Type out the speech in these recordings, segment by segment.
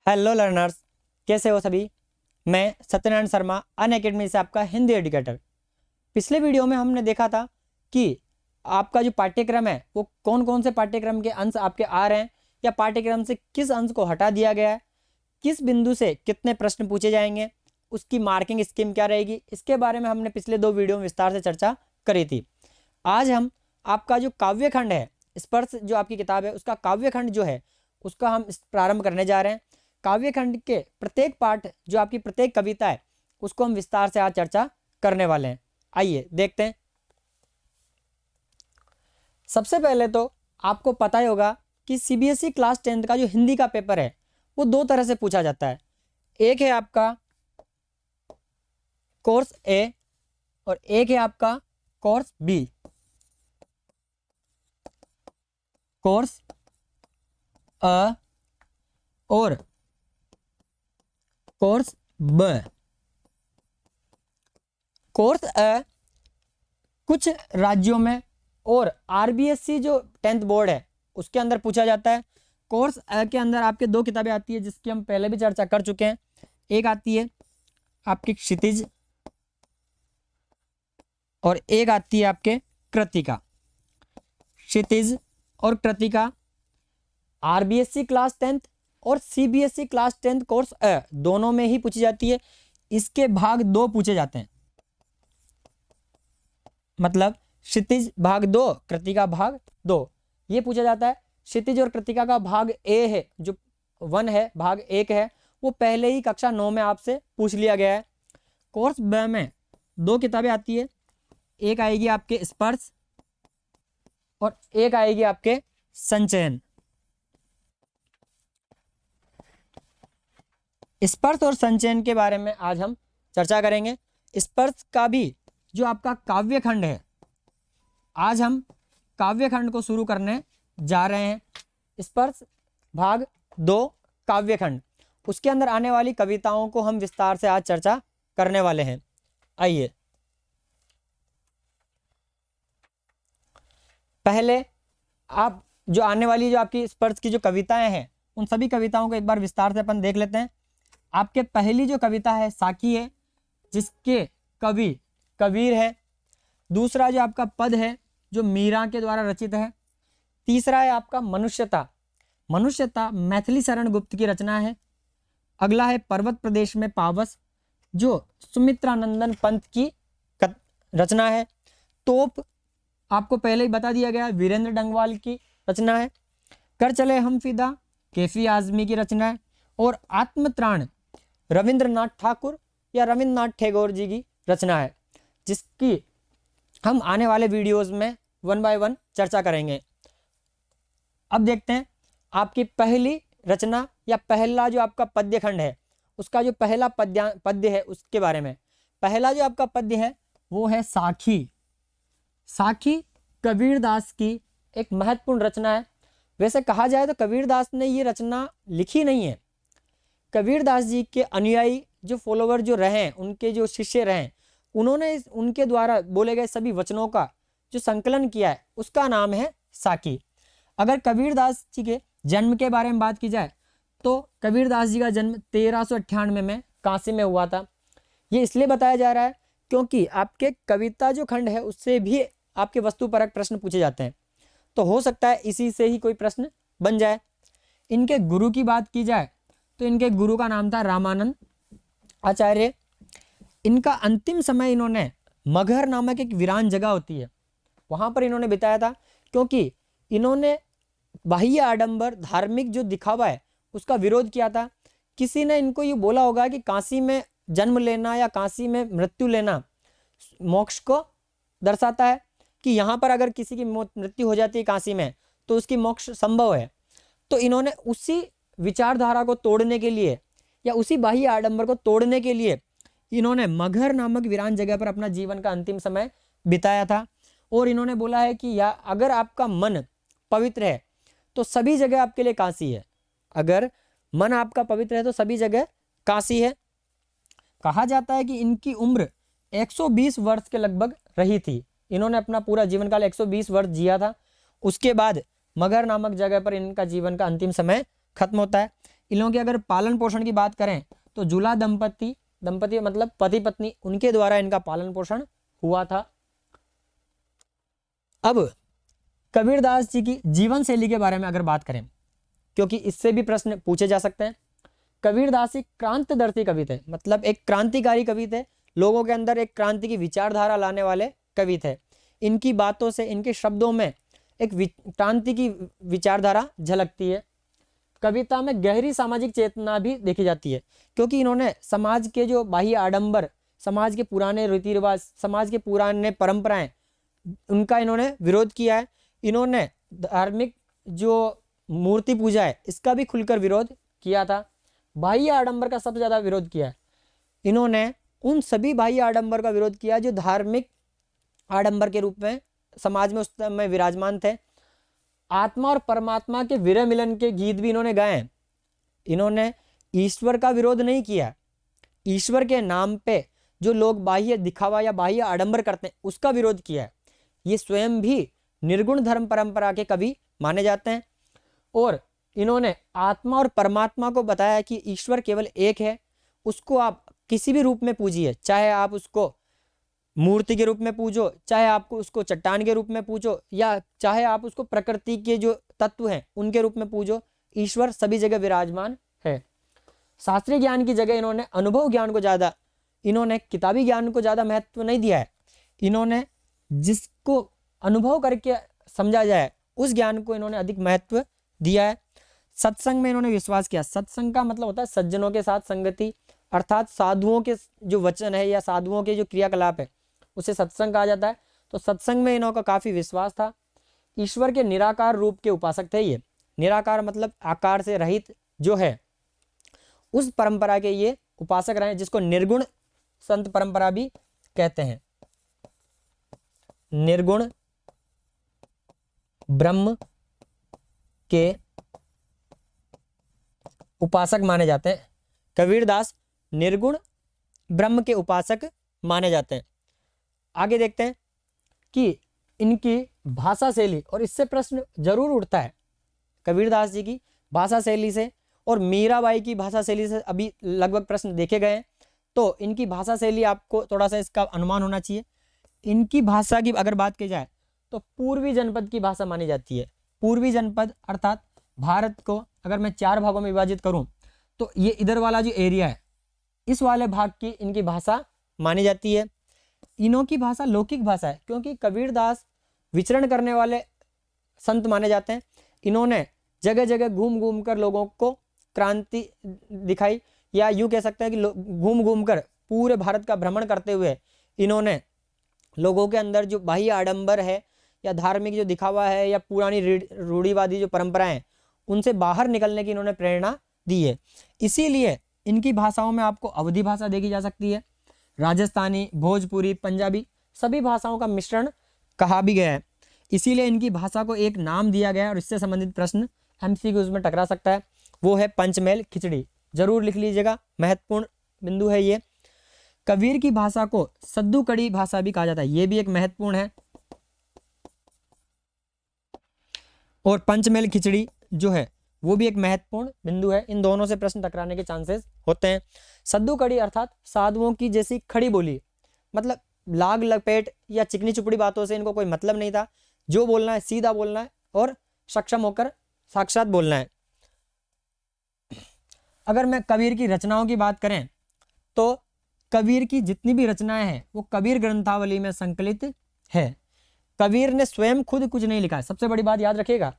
Hello learners, कैसे हो सभी। मैं सत्यनारायण शर्मा अनअकैडमी से आपका हिंदी एजुकेटर। पिछले वीडियो में हमने देखा था कि आपका जो पाठ्यक्रम है वो कौन कौन से पाठ्यक्रम के अंश आपके आ रहे हैं या पाठ्यक्रम से किस अंश को हटा दिया गया है, किस बिंदु से कितने प्रश्न पूछे जाएंगे, उसकी मार्किंग स्कीम क्या रहेगी, इसके बारे में हमने पिछले 2 वीडियो में विस्तार से चर्चा करी थी। आज हम आपका जो काव्यखंड है, स्पर्श जो आपकी किताब है उसका काव्यखंड जो है उसका हम प्रारंभ करने जा रहे हैं। काव्यखंड के प्रत्येक पाठ जो आपकी प्रत्येक कविता है उसको हम विस्तार से आज चर्चा करने वाले हैं। आइए देखते हैं। सबसे पहले तो आपको पता ही होगा कि सीबीएसई क्लास 10th का जो हिंदी का पेपर है वो 2 तरह से पूछा जाता है। एक है आपका कोर्स ए और एक है आपका कोर्स बी। कोर्स अ और कोर्स ब। कोर्स अ कुछ राज्यों में और आरबीएससी जो 10th बोर्ड है उसके अंदर पूछा जाता है। कोर्स अ के अंदर आपके 2 किताबें आती है जिसकी हम पहले भी चर्चा कर चुके हैं। एक आती है आपकी क्षितिज और एक आती है आपके कृतिका। क्षितिज और कृतिका आरबीएससी क्लास 10th और सीबीएसई क्लास 10th कोर्स अ दोनों में ही पूछी जाती है। इसके भाग 2 पूछे जाते हैं, मतलब क्षितिज भाग 2, कृतिका भाग 2 ये पूछा जाता है। क्षितिज और कृतिका का भाग ए है जो 1 है, भाग 1 है, वो पहले ही कक्षा 9 में आपसे पूछ लिया गया है। कोर्स ब में 2 किताबें आती है, एक आएगी आपके स्पर्श और एक आएगी आपके संचयन। स्पर्श और संचयन के बारे में आज हम चर्चा करेंगे। स्पर्श का भी जो आपका काव्यखंड है, आज हम काव्यखंड को शुरू करने जा रहे हैं। स्पर्श भाग 2 काव्यखंड, उसके अंदर आने वाली कविताओं को हम विस्तार से आज चर्चा करने वाले हैं। आइए पहले आप जो आने वाली जो आपकी स्पर्श की जो कविताएं हैं उन सभी कविताओं को एक बार विस्तार से अपन देख लेते हैं। आपके पहली जो कविता है साकी है जिसके कवि कबीर है। दूसरा जो आपका पद है जो मीरा के द्वारा रचित है। तीसरा है आपका मनुष्यता। मनुष्यता मैथिली शरण गुप्त की रचना है। अगला है पर्वत प्रदेश में पावस जो सुमित्रानंदन पंत की रचना है। तोप आपको पहले ही बता दिया गया, वीरेंद्र डंगवाल की रचना है। कर चले हम फिदा कैफी आजमी की रचना है। और आत्मत्राण रविंद्रनाथ ठाकुर या रविंद्रनाथ टैगोर जी की रचना है, जिसकी हम आने वाले वीडियोस में 1 बाय 1 चर्चा करेंगे। अब देखते हैं आपकी पहली रचना या पहला जो आपका पद्यखंड है उसका जो पहला पद्य है उसके बारे में। पहला जो आपका पद्य है वो है साखी। साखी कबीरदास की एक महत्वपूर्ण रचना है। वैसे कहा जाए तो कबीरदास ने ये रचना लिखी नहीं है। कबीरदास जी के अनुयायी जो फॉलोवर जो रहे, उनके जो शिष्य रहे, उन्होंने उनके द्वारा बोले गए सभी वचनों का जो संकलन किया है उसका नाम है साकी। अगर कबीरदास जी के जन्म के बारे में बात की जाए तो कबीरदास जी का जन्म 1398 में काशी में हुआ था। ये इसलिए बताया जा रहा है क्योंकि आपके कविता जो खंड है उससे भी आपके वस्तुपरक प्रश्न पूछे जाते हैं, तो हो सकता है इसी से ही कोई प्रश्न बन जाए। इनके गुरु की बात की जाए तो इनके गुरु का नाम था रामानंद आचार्य। इनका अंतिम समय इन्होंने मगहर नामक एक वीरान जगह होती है वहाँ पर इन्होंने बिताया था, क्योंकि इन्होंने बाह्य आडंबर धार्मिक जो दिखावा है उसका विरोध किया था। किसी ने इनको ये बोला होगा कि काशी में जन्म लेना या काशी में मृत्यु लेना मोक्ष को दर्शाता है, कि यहाँ पर अगर किसी की मृत्यु हो जाती है काशी में तो उसकी मोक्ष संभव है। तो इन्होंने उसी विचारधारा को तोड़ने के लिए या उसी बाह्य आडंबर को तोड़ने के लिए इन्होंने मगहर नामक वीरान जगह पर अपना जीवन का अंतिम समय बिताया था। और इन्होंने बोला है कि या अगर आपका मन पवित्र है तो सभी जगह आपके लिए काशी है। अगर मन आपका पवित्र है तो सभी जगह काशी है। कहा जाता है कि इनकी उम्र 120 वर्ष के लगभग रही थी। इन्होंने अपना पूरा जीवन काल 120 वर्ष जिया था। उसके बाद मगहर नामक जगह पर इनका जीवन का अंतिम समय खत्म होता है। इन लोगों के अगर पालन पोषण की बात करें तो जुला दंपति, दंपति मतलब पति पत्नी, उनके द्वारा इनका पालन पोषण हुआ था। अब कबीरदास जी की जीवन शैली के बारे में अगर बात करें, क्योंकि इससे भी प्रश्न पूछे जा सकते हैं। कबीरदास एक क्रांतिदर्शी कवि थे, मतलब एक क्रांतिकारी कवि थे, लोगों के अंदर एक क्रांति की विचारधारा लाने वाले कवि थे। इनकी बातों से, इनके शब्दों में एक क्रांति की विचारधारा झलकती है। कविता में गहरी सामाजिक चेतना भी देखी जाती है, क्योंकि इन्होंने समाज के जो बाह्य आडंबर, समाज के पुराने रीति रिवाज, समाज के पुराने परंपराएं, उनका इन्होंने विरोध किया है। इन्होंने धार्मिक जो मूर्ति पूजा है इसका भी खुलकर विरोध किया था। बाह्य आडंबर का सबसे ज्यादा विरोध किया है इन्होंने। उन सभी बाह्य आडंबर का विरोध किया जो धार्मिक आडंबर के रूप में समाज में उस समय विराजमान थे। आत्मा और परमात्मा के विरह मिलन के गीत भी इन्होंने गाए हैं। इन्होंने ईश्वर का विरोध नहीं किया, ईश्वर के नाम पे जो लोग बाह्य दिखावा या बाह्य आडंबर करते हैं उसका विरोध किया है। ये स्वयं भी निर्गुण धर्म परंपरा के कवि माने जाते हैं। और इन्होंने आत्मा और परमात्मा को बताया कि ईश्वर केवल एक है, उसको आप किसी भी रूप में पूजिए, चाहे आप उसको मूर्ति के रूप में पूजो, चाहे आपको उसको चट्टान के रूप में पूजो, या चाहे आप उसको प्रकृति के जो तत्व हैं उनके रूप में पूजो, ईश्वर सभी जगह विराजमान है। शास्त्रीय ज्ञान की जगह इन्होंने अनुभव ज्ञान को ज़्यादा, इन्होंने किताबी ज्ञान को ज़्यादा महत्व नहीं दिया है। इन्होंने जिसको अनुभव करके समझा जाए उस ज्ञान को इन्होंने अधिक महत्व दिया है। सत्संग में इन्होंने विश्वास किया। सत्संग का मतलब होता है सज्जनों के साथ संगति, अर्थात साधुओं के जो वचन है या साधुओं के जो क्रियाकलाप है उसे सत्संग कहा जाता है। तो सत्संग में इन्हों का काफी विश्वास था। ईश्वर के निराकार रूप के उपासक थे ये। निराकार मतलब आकार से रहित जो है, उस परंपरा के ये उपासक रहे, जिसको निर्गुण संत परंपरा भी कहते हैं। निर्गुण ब्रह्म के उपासक माने जाते हैं। कबीरदास निर्गुण ब्रह्म के उपासक माने जाते हैं। आगे देखते हैं कि इनकी भाषा शैली, और इससे प्रश्न जरूर उठता है कबीरदास जी की भाषा शैली से और मीराबाई की भाषा शैली से अभी लगभग प्रश्न देखे गए हैं। तो इनकी भाषा शैली आपको थोड़ा सा इसका अनुमान होना चाहिए। इनकी भाषा की अगर बात की जाए तो पूर्वी जनपद की भाषा मानी जाती है। पूर्वी जनपद अर्थात भारत को अगर मैं 4 भागों में विभाजित करूं तो ये इधर वाला जो एरिया है इस वाले भाग की इनकी भाषा मानी जाती है। इनों की भाषा लौकिक भाषा है, क्योंकि कबीरदास विचरण करने वाले संत माने जाते हैं। इन्होंने जगह जगह घूम घूम कर लोगों को क्रांति दिखाई, या यूँ कह सकते हैं कि घूम घूम कर पूरे भारत का भ्रमण करते हुए इन्होंने लोगों के अंदर जो बाह्य आडंबर है या धार्मिक जो दिखावा है या पुरानी रूढ़िवादी जो परंपराएं हैं उनसे बाहर निकलने की इन्होंने प्रेरणा दी है। इसीलिए इनकी भाषाओं में आपको अवधी भाषा देखी जा सकती है, राजस्थानी, भोजपुरी, पंजाबी, सभी भाषाओं का मिश्रण कहा भी गया है। इसीलिए इनकी भाषा को एक नाम दिया गया है और इससे संबंधित प्रश्न एमसीक्यूज में टकरा सकता है, वो है पंचमेल खिचड़ी। जरूर लिख लीजिएगा, महत्वपूर्ण बिंदु है ये। कबीर की भाषा को सद्दू कड़ी भाषा भी कहा जाता है, ये भी एक महत्वपूर्ण है। और पंचमेल खिचड़ी जो है वो भी एक महत्वपूर्ण बिंदु है। इन दोनों से प्रश्न टकराने के चांसेस होते हैं। सद्दू कड़ी अर्थात साधुओं की जैसी खड़ी बोली, मतलब लाग लपेट या चिकनी चुपड़ी बातों से इनको कोई मतलब नहीं था। जो बोलना है सीधा बोलना है और सक्षम होकर साक्षात बोलना है। अगर मैं कबीर की रचनाओं की बात करें तो कबीर की जितनी भी रचनाएं हैं वो कबीर ग्रंथावली में संकलित है। कबीर ने स्वयं खुद कुछ नहीं लिखा है, सबसे बड़ी बात याद रखिएगा,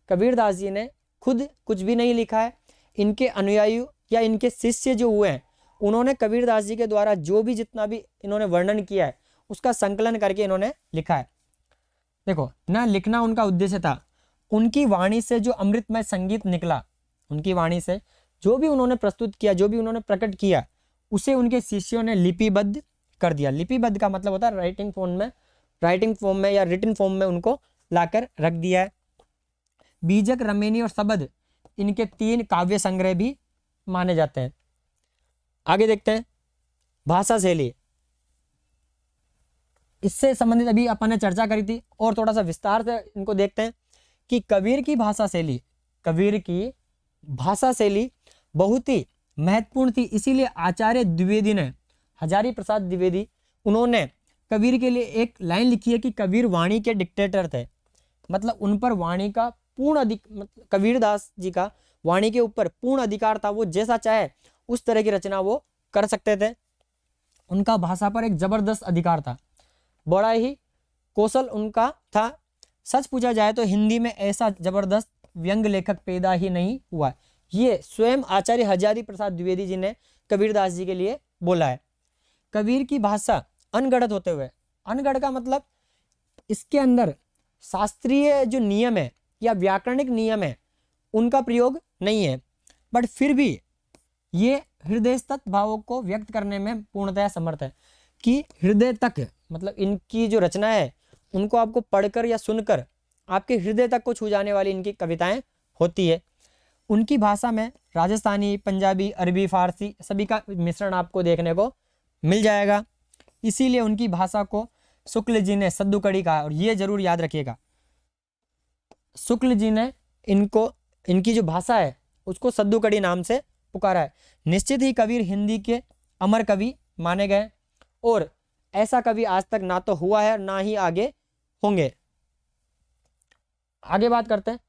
कबीरदास जी ने खुद कुछ भी नहीं लिखा है। इनके अनुयायी या इनके शिष्य जो हुए हैं उन्होंने कबीरदास जी के द्वारा जो भी जितना भी इन्होंने वर्णन किया है उसका संकलन करके इन्होंने लिखा है। देखो, ना लिखना उनका उद्देश्य था, उनकी वाणी से जो अमृतमय संगीत निकला, उनकी वाणी से जो भी उन्होंने प्रस्तुत किया, जो भी उन्होंने प्रकट किया, उसे उनके शिष्यों ने लिपिबद्ध कर दिया। लिपिबद्ध का मतलब होता है राइटिंग फॉर्म में या रिटन फॉर्म में उनको लाकर रख दिया है। बीजक, रमेनी और सबद इनके 3 काव्य संग्रह भी माने जाते हैं। आगे देखते हैं भाषा शैली, इससे संबंधित अभी अपन ने चर्चा करी थी और थोड़ा सा विस्तार से इनको देखते हैं कि कबीर की भाषा शैली बहुत ही महत्वपूर्ण थी, इसीलिए आचार्य द्विवेदी ने, हजारी प्रसाद द्विवेदी, उन्होंने कबीर के लिए एक लाइन लिखी है कि कबीर वाणी के डिक्टेटर थे। मतलब उन पर वाणी का पूर्ण मतलब कबीरदास जी का वाणी के ऊपर पूर्ण अधिकार था, वो जैसा चाहे उस तरह की रचना वो कर सकते थे। उनका भाषा पर एक जबरदस्त अधिकार था, बड़ा ही कौशल उनका था। सच पूछा जाए तो हिंदी में ऐसा जबरदस्त व्यंग लेखक पैदा ही नहीं हुआ। ये स्वयं आचार्य हजारी प्रसाद द्विवेदी जी ने कबीरदास जी के लिए बोला है। कबीर की भाषा अनगढ़ होते हुए, अनगढ़ का मतलब इसके अंदर शास्त्रीय जो नियम है या व्याकरणिक नियम है उनका प्रयोग नहीं है, बट फिर भी ये हृदयस्थ भावों को व्यक्त करने में पूर्णतया समर्थ है। कि हृदय तक, मतलब इनकी जो रचना है उनको आपको पढ़कर या सुनकर आपके हृदय तक को छू जाने वाली इनकी कविताएं होती है। उनकी भाषा में राजस्थानी, पंजाबी, अरबी, फारसी सभी का मिश्रण आपको देखने को मिल जाएगा। इसीलिए उनकी भाषा को शुक्ल जी ने सद्दुकड़ी कहा। और ये जरूर याद रखिएगा, शुक्ल जी ने इनको, इनकी जो भाषा है उसको सद्दुकड़ी नाम से पुकारा है। निश्चित ही कबीर हिंदी के अमर कवि माने गए और ऐसा कवि आज तक ना तो हुआ है ना ही आगे होंगे। आगे बात करते हैं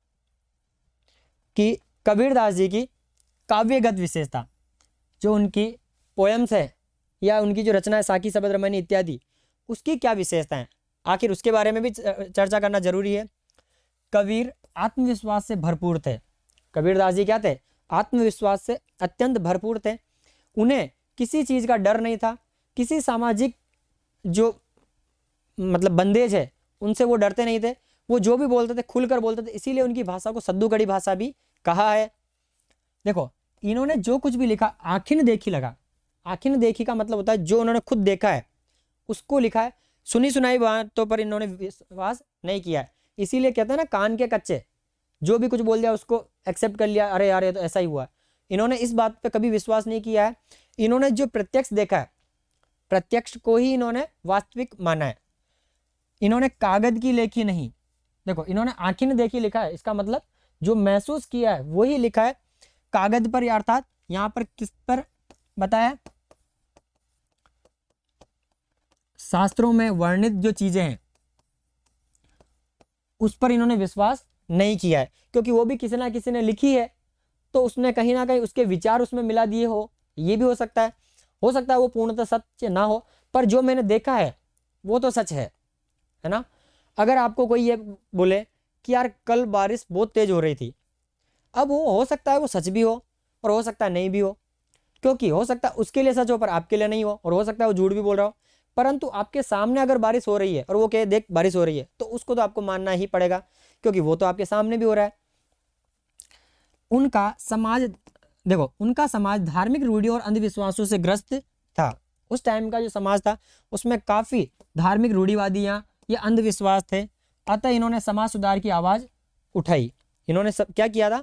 कि कबीरदास जी की काव्यगत विशेषता, जो उनकी पोएम्स है या उनकी जो रचना है साकी, शबद, रमणी इत्यादि, उसकी क्या विशेषता है, आखिर उसके बारे में भी चर्चा करना जरूरी है। कबीर आत्मविश्वास से भरपूर थे। कबीरदास जी क्या थे? आत्मविश्वास से अत्यंत भरपूर थे। उन्हें किसी चीज़ का डर नहीं था, किसी सामाजिक जो मतलब बंदेज है उनसे वो डरते नहीं थे। वो जो भी बोलते थे खुलकर बोलते थे, इसीलिए उनकी भाषा को सद्दुकड़ी भाषा भी कहा है। देखो, इन्होंने जो कुछ भी लिखा आखिन देखी लगा। आखिन देखी का मतलब होता है जो उन्होंने खुद देखा है उसको लिखा है, सुनी सुनाई बातों पर इन्होंने विश्वास नहीं किया है। इसीलिए कहते हैं ना, कान के कच्चे, जो भी कुछ बोल दिया उसको एक्सेप्ट कर लिया, अरे यार ये तो ऐसा ही हुआ। इन्होंने इस बात पे कभी विश्वास नहीं किया है। इन्होंने जो प्रत्यक्ष देखा है, प्रत्यक्ष को ही इन्होंने वास्तविक माना है। इन्होंने कागज की लेखी नहीं, देखो इन्होंने आंखी ने देखी लिखा है, इसका मतलब जो महसूस किया है वही लिखा है कागज पर, अर्थात यहां पर किस पर बताया, शास्त्रों में वर्णित जो चीजें हैं उस पर इन्होंने विश्वास नहीं किया है, क्योंकि वो भी किसी ना किसी ने लिखी है तो उसने कहीं ना कहीं उसके विचार उसमें मिला दिए हो, ये भी हो सकता है वो पूर्णतः सत्य ना हो, पर जो मैंने देखा है वो तो सच है ना। अगर आपको कोई ये बोले कि यार कल बारिश बहुत तेज हो रही थी, अब वो हो सकता है वो सच भी हो और हो सकता है नहीं भी हो, क्योंकि हो सकता है उसके लिए सच हो पर आपके लिए नहीं हो, और हो सकता है वो झूठ भी बोल रहा हो। परंतु आपके सामने अगर बारिश हो रही है और वो कहे देख बारिश हो रही है, तो उसको तो आपको मानना ही पड़ेगा, क्योंकि वो तो आपके सामने भी हो रहा है। उनका समाज, देखो उनका समाज धार्मिक रूढ़ियों और अंधविश्वासों से ग्रस्त था। उस टाइम का जो समाज था उसमें काफी धार्मिक रूढ़िवादियां या अंधविश्वास थे। अतः इन्होंने समाज सुधार की आवाज उठाई। इन्होंने क्या किया था?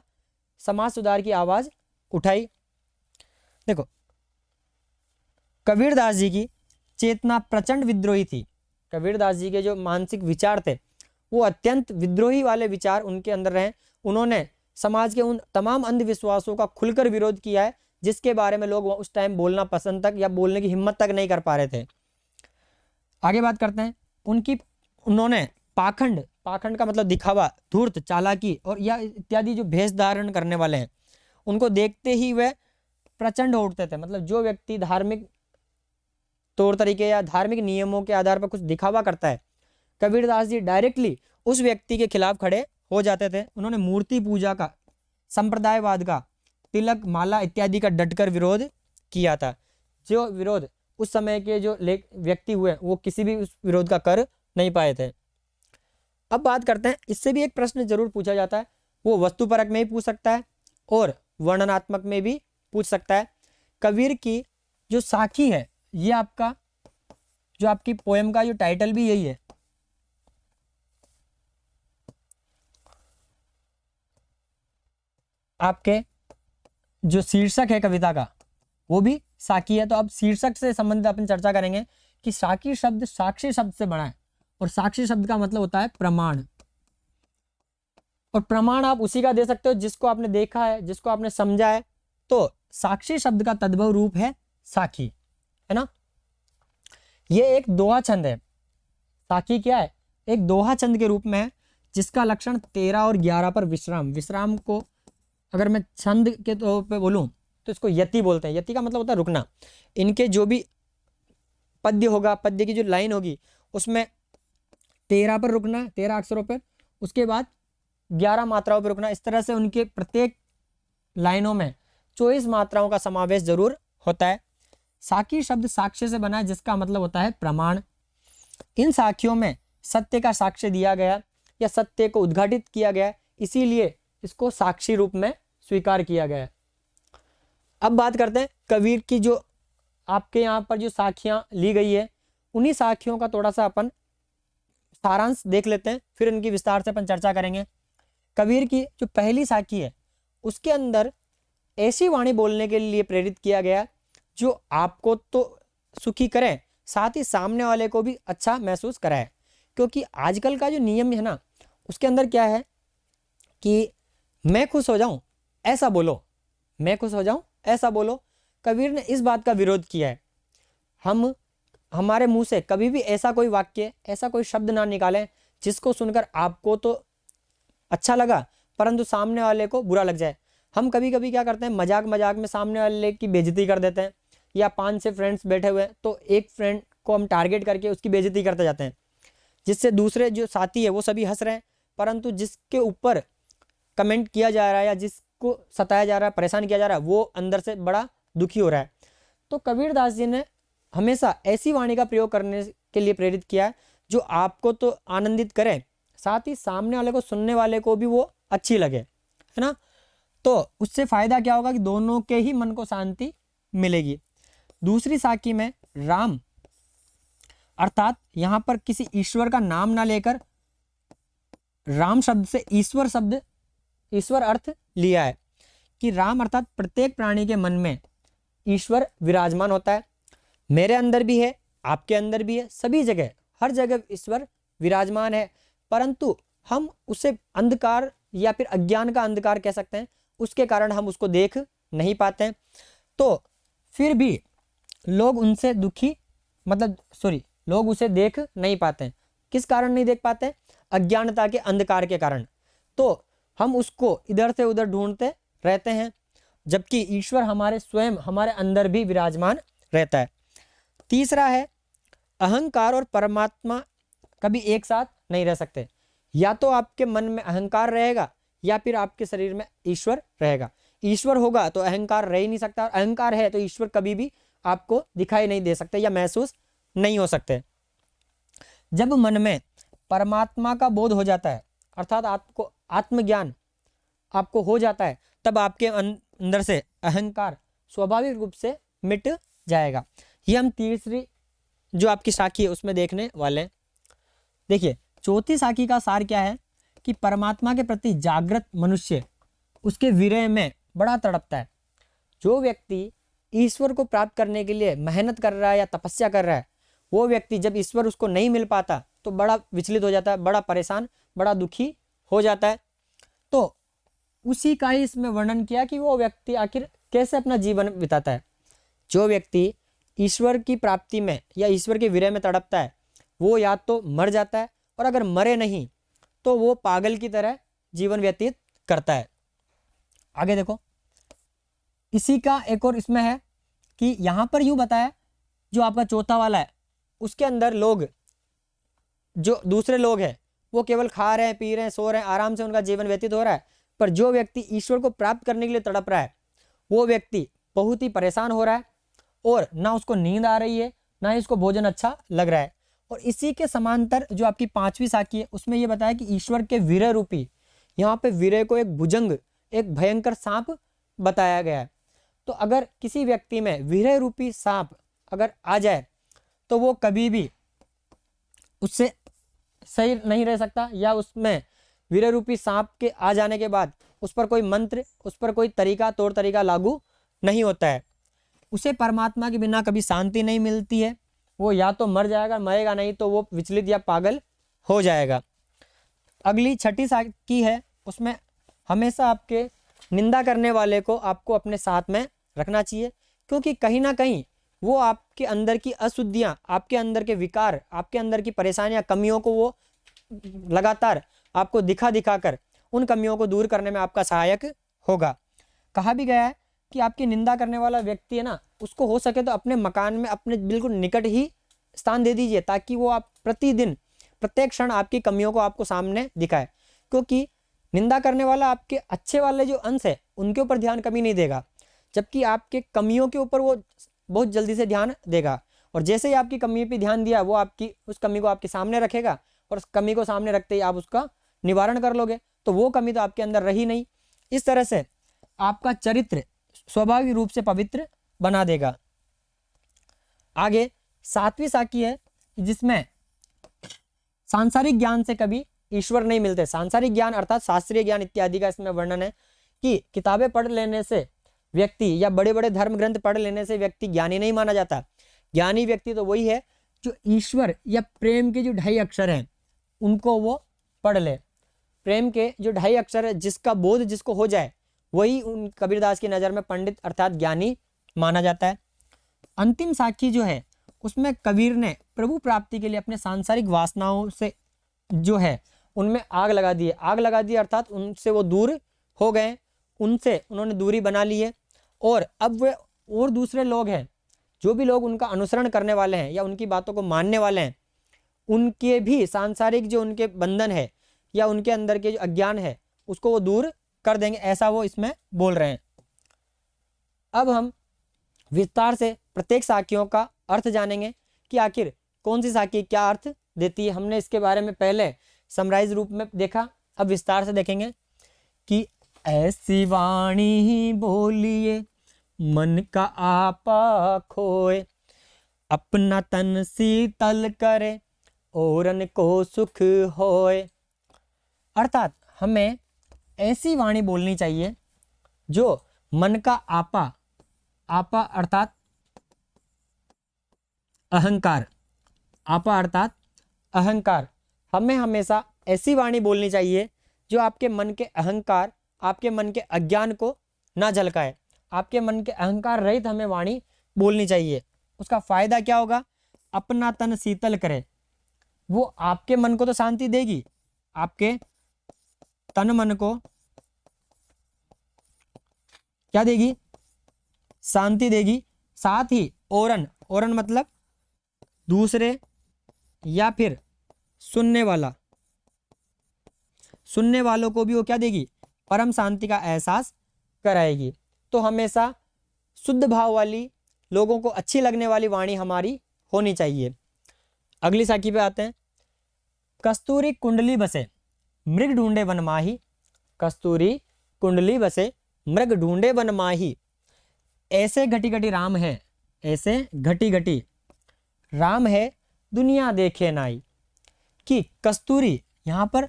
समाज सुधार की आवाज उठाई। देखो, कबीरदास जी की चेतना प्रचंड विद्रोही थी। कबीरदास जी के जो मानसिक विचार थे वो अत्यंत विद्रोही वाले विचार उनके अंदर रहे। उन्होंने समाज के उन तमाम अंधविश्वासों का खुलकर विरोध किया है जिसके बारे में लोग उस टाइम बोलना पसंद तक या बोलने की हिम्मत तक नहीं कर पा रहे थे। आगे बात करते हैं उन्होंने पाखंड का मतलब दिखावा, धूर्त, चालाकी और या इत्यादि जो भेष धारण करने वाले हैं उनको देखते ही वे प्रचंड उठते थे। मतलब जो व्यक्ति धार्मिक तौर तरीके या धार्मिक नियमों के आधार पर कुछ दिखावा करता है, कबीरदास जी डायरेक्टली उस व्यक्ति के खिलाफ खड़े हो जाते थे। उन्होंने मूर्ति पूजा का, संप्रदायवाद का, तिलक, माला इत्यादि का डटकर विरोध किया था। जो विरोध उस समय के जो व्यक्ति हुए वो किसी भी उस विरोध का कर नहीं पाए थे। अब बात करते हैं, इससे भी एक प्रश्न जरूर पूछा जाता है, वो वस्तुपरक में भी पूछ सकता है और वर्णनात्मक में भी पूछ सकता है। कबीर की जो साखी है, ये आपका जो आपकी पोएम का जो टाइटल भी यही है। आपके जो शीर्षक है कविता का वो भी साकी है। तो अब शीर्षक से संबंधित अपन चर्चा करेंगे कि साकी शब्द साक्षी शब्द से बना है, और साक्षी शब्द का मतलब होता है प्रमाण। और प्रमाण आप उसी का दे सकते हो जिसको आपने देखा है, जिसको आपने समझा है। तो साक्षी शब्द का तद्भव रूप है साखी, है ना। ये एक दोहा छंद है। साखी क्या है? एक दोहा छंद के रूप में है, जिसका लक्षण 13 और 11 पर विश्राम। विश्राम को अगर मैं छंद के तौर पे बोलूं तो इसको यति बोलते हैं। यति का मतलब होता है रुकना। इनके जो भी पद्य होगा, पद्य की जो लाइन होगी उसमें 13 पर रुकना, 13 अक्षरों पर, उसके बाद 11 मात्राओं पर रुकना। इस तरह से उनके प्रत्येक लाइनों में 24 मात्राओं का समावेश जरूर होता है। साखी शब्द साक्ष्य से बना है, जिसका मतलब होता है प्रमाण। इन साखियों में सत्य का साक्ष्य दिया गया या सत्य को उद्घाटित किया गया, इसीलिए इसको साक्षी रूप में स्वीकार किया गया है। अब बात करते हैं कबीर की जो आपके यहाँ पर जो साखियां ली गई है, उन्हीं साखियों का थोड़ा सा अपन सारांश देख लेते हैं, फिर इनकी विस्तार से अपन चर्चा करेंगे। कबीर की जो पहली साखी है उसके अंदर ऐसी वाणी बोलने के लिए प्रेरित किया गया जो आपको तो सुखी करे, साथ ही सामने वाले को भी अच्छा महसूस कराए। क्योंकि आजकल का जो नियम है ना, उसके अंदर क्या है कि मैं खुश हो जाऊं ऐसा बोलो, मैं खुश हो जाऊं ऐसा बोलो। कबीर ने इस बात का विरोध किया है। हम हमारे मुंह से कभी भी ऐसा कोई वाक्य, ऐसा कोई शब्द ना निकालें जिसको सुनकर आपको तो अच्छा लगा परंतु सामने वाले को बुरा लग जाए। हम कभी कभी क्या करते हैं, मजाक मजाक में सामने वाले की बेइज्जती कर देते हैं, या 5-6 फ्रेंड्स बैठे हुए हैं तो एक फ्रेंड को हम टारगेट करके उसकी बेइज्जती करते जाते हैं, जिससे दूसरे जो साथी है वो सभी हंस रहे हैं, परंतु जिसके ऊपर कमेंट किया जा रहा है या जिसको सताया जा रहा है, परेशान किया जा रहा है, वो अंदर से बड़ा दुखी हो रहा है। तो कबीरदास जी ने हमेशा ऐसी वाणी का प्रयोग करने के लिए प्रेरित किया है जो आपको तो आनंदित करे, साथ ही सामने वाले को, सुनने वाले को भी वो अच्छी लगे, है ना। तो उससे फायदा क्या होगा कि दोनों के ही मन को शांति मिलेगी। दूसरी साखी में राम, अर्थात यहां पर किसी ईश्वर का नाम ना लेकर राम शब्द से ईश्वर शब्द, ईश्वर अर्थ लिया है कि राम अर्थात प्रत्येक प्राणी के मन में ईश्वर विराजमान होता है। मेरे अंदर भी है, आपके अंदर भी है, सभी जगह, हर जगह ईश्वर विराजमान है, परंतु हम उसे अंधकार या फिर अज्ञान का अंधकार कह सकते हैं, उसके कारण हम उसको देख नहीं पाते हैं। तो फिर भी लोग उनसे दुखी, लोग उसे देख नहीं पाते हैं। किस कारण नहीं देख पाते? अज्ञानता के अंधकार के कारण। तो हम उसको इधर से उधर ढूंढते रहते हैं, जबकि ईश्वर हमारे स्वयं, हमारे अंदर भी विराजमान रहता है। तीसरा है अहंकार और परमात्मा कभी एक साथ नहीं रह सकते। या तो आपके मन में अहंकार रहेगा या फिर आपके शरीर में ईश्वर रहेगा। ईश्वर होगा तो अहंकार रह ही नहीं सकता, और अहंकार है तो ईश्वर कभी भी आपको दिखाई नहीं दे सकते या महसूस नहीं हो सकते। जब मन में परमात्मा का बोध हो जाता है, अर्थात आपको आत्मज्ञान आपको हो जाता है, तब आपके अंदर से अहंकार स्वाभाविक रूप से मिट जाएगा। ये हम तीसरी जो आपकी साखी है उसमें देखने वाले हैं। देखिए चौथी साखी का सार क्या है कि परमात्मा के प्रति जागृत मनुष्य उसके विरह में बड़ा तड़पता है। जो व्यक्ति ईश्वर को प्राप्त करने के लिए मेहनत कर रहा है या तपस्या कर रहा है, वो व्यक्ति जब ईश्वर उसको नहीं मिल पाता तो बड़ा विचलित हो जाता है, बड़ा परेशान, बड़ा दुखी हो जाता है। तो उसी का ही इसमें वर्णन किया कि वो व्यक्ति आखिर कैसे अपना जीवन बिताता है। जो व्यक्ति ईश्वर की प्राप्ति में या ईश्वर के विरह में तड़पता है, वो या तो मर जाता है, और अगर मरे नहीं तो वो पागल की तरह जीवन व्यतीत करता है। आगे देखो, इसी का एक और इसमें है कि यहाँ पर यूँ बताया, जो आपका चौथा वाला है उसके अंदर लोग, जो दूसरे लोग हैं वो केवल खा रहे हैं, पी रहे हैं, सो रहे हैं, आराम से उनका जीवन व्यतीत हो रहा है, पर जो व्यक्ति ईश्वर को प्राप्त करने के लिए तड़प रहा है वो व्यक्ति बहुत ही परेशान हो रहा है, और ना उसको नींद आ रही है, ना ही उसको भोजन अच्छा लग रहा है। और इसी के समांतर जो आपकी पांचवी साखी है उसमें ये बताया कि ईश्वर के विरह रूपी, यहाँ पे विरह को एक भुजंग, एक भयंकर सांप बताया गया है। तो अगर किसी व्यक्ति में विरह रूपी सांप अगर आ जाए तो वो कभी भी उससे सही नहीं रह सकता, या उसमें विरह रूपी सांप के आ जाने के बाद उस पर कोई मंत्र, उस पर कोई तरीका, तौर तरीका लागू नहीं होता है। उसे परमात्मा के बिना कभी शांति नहीं मिलती है। वो या तो मर जाएगा, मरेगा नहीं तो वो विचलित या पागल हो जाएगा। अगली छठी साखी है, उसमें हमेशा आपके निंदा करने वाले को आपको अपने साथ में रखना चाहिए, क्योंकि कहीं ना कहीं वो आपके अंदर की अशुद्धियाँ, आपके अंदर के विकार, आपके अंदर की परेशानियाँ, कमियों को वो लगातार आपको दिखा दिखा कर उन कमियों को दूर करने में आपका सहायक होगा। कहा भी गया है कि आपकी निंदा करने वाला व्यक्ति है ना, उसको हो सके तो अपने मकान में अपने बिल्कुल निकट ही स्थान दे दीजिए, ताकि वो आप प्रतिदिन प्रत्येक क्षण आपकी कमियों को आपको सामने दिखाए। क्योंकि निंदा करने वाला आपके अच्छे वाले जो अंश है उनके ऊपर ध्यान कभी नहीं देगा, जबकि आपके कमियों के ऊपर वो बहुत जल्दी से ध्यान देगा। और जैसे ही आपकी कमी पे ध्यान दिया, वो आपकी उस कमी को आपके सामने रखेगा, और उस कमी को सामने रखते ही आप उसका निवारण कर लोगे, तो वो कमी तो आपके अंदर रही नहीं। इस तरह से आपका चरित्र स्वाभाविक रूप से पवित्र बना देगा। आगे 7वीं साखी है, जिसमें सांसारिक ज्ञान से कभी ईश्वर नहीं मिलते। सांसारिक ज्ञान अर्थात शास्त्रीय ज्ञान इत्यादि का इसमें वर्णन है कि किताबें पढ़ लेने से व्यक्ति या बड़े बड़े धर्म ग्रंथ पढ़ लेने से व्यक्ति ज्ञानी नहीं माना जाता। ज्ञानी व्यक्ति तो वही है जो ईश्वर या प्रेम के जो 2.5 अक्षर हैं उनको वो पढ़ ले। प्रेम के जो 2.5 अक्षर है, जिसका बोध जिसको हो जाए, वही उन कबीरदास की नज़र में पंडित अर्थात ज्ञानी माना जाता है। अंतिम साखी जो है उसमें कबीर ने प्रभु प्राप्ति के लिए अपने सांसारिक वासनाओं से जो है उनमें आग लगा दी है। आग लगा दी अर्थात उनसे वो दूर हो गए, उनसे उन्होंने दूरी बना ली है। और अब वे और दूसरे लोग हैं, जो भी लोग उनका अनुसरण करने वाले हैं या उनकी बातों को मानने वाले हैं, उनके भी सांसारिक जो उनके बंधन है या उनके अंदर के जो अज्ञान है उसको वो दूर कर देंगे, ऐसा वो इसमें बोल रहे हैं। अब हम विस्तार से प्रत्येक साखियों का अर्थ जानेंगे कि आखिर कौन सी साखी क्या अर्थ देती है। हमने इसके बारे में पहले समराइज रूप में देखा, अब विस्तार से देखेंगे कि ऐसी वाणी ही बोलिए मन का आपा खोए, अपना तन शीतल करे औरन को सुख होए। अर्थात हमें ऐसी वाणी बोलनी चाहिए जो मन का आपा, आपा अर्थात अहंकार, आपा अर्थात अहंकार, हमें हमेशा ऐसी वाणी बोलनी चाहिए जो आपके मन के अहंकार, आपके मन के अज्ञान को ना झलकाए। आपके मन के अहंकार रहित हमें वाणी बोलनी चाहिए। उसका फायदा क्या होगा? अपना तन शीतल करे, वो आपके मन को तो शांति देगी, आपके तन मन को क्या देगी? शांति देगी। साथ ही औरन, औरन मतलब दूसरे या फिर सुनने वाला, सुनने वालों को भी वो क्या देगी? परम शांति का एहसास कराएगी। तो हमेशा शुद्ध भाव वाली, लोगों को अच्छी लगने वाली वाणी हमारी होनी चाहिए। अगली साखी पे आते हैं। कस्तूरी कुंडली बसे मृग ढूंढे वन माही, कस्तूरी कुंडली बसे मृग ढूंढे वन माही, ऐसे घटी घटी राम है, ऐसे घटी घटी राम है दुनिया देखे नाई। कि कस्तूरी, यहाँ पर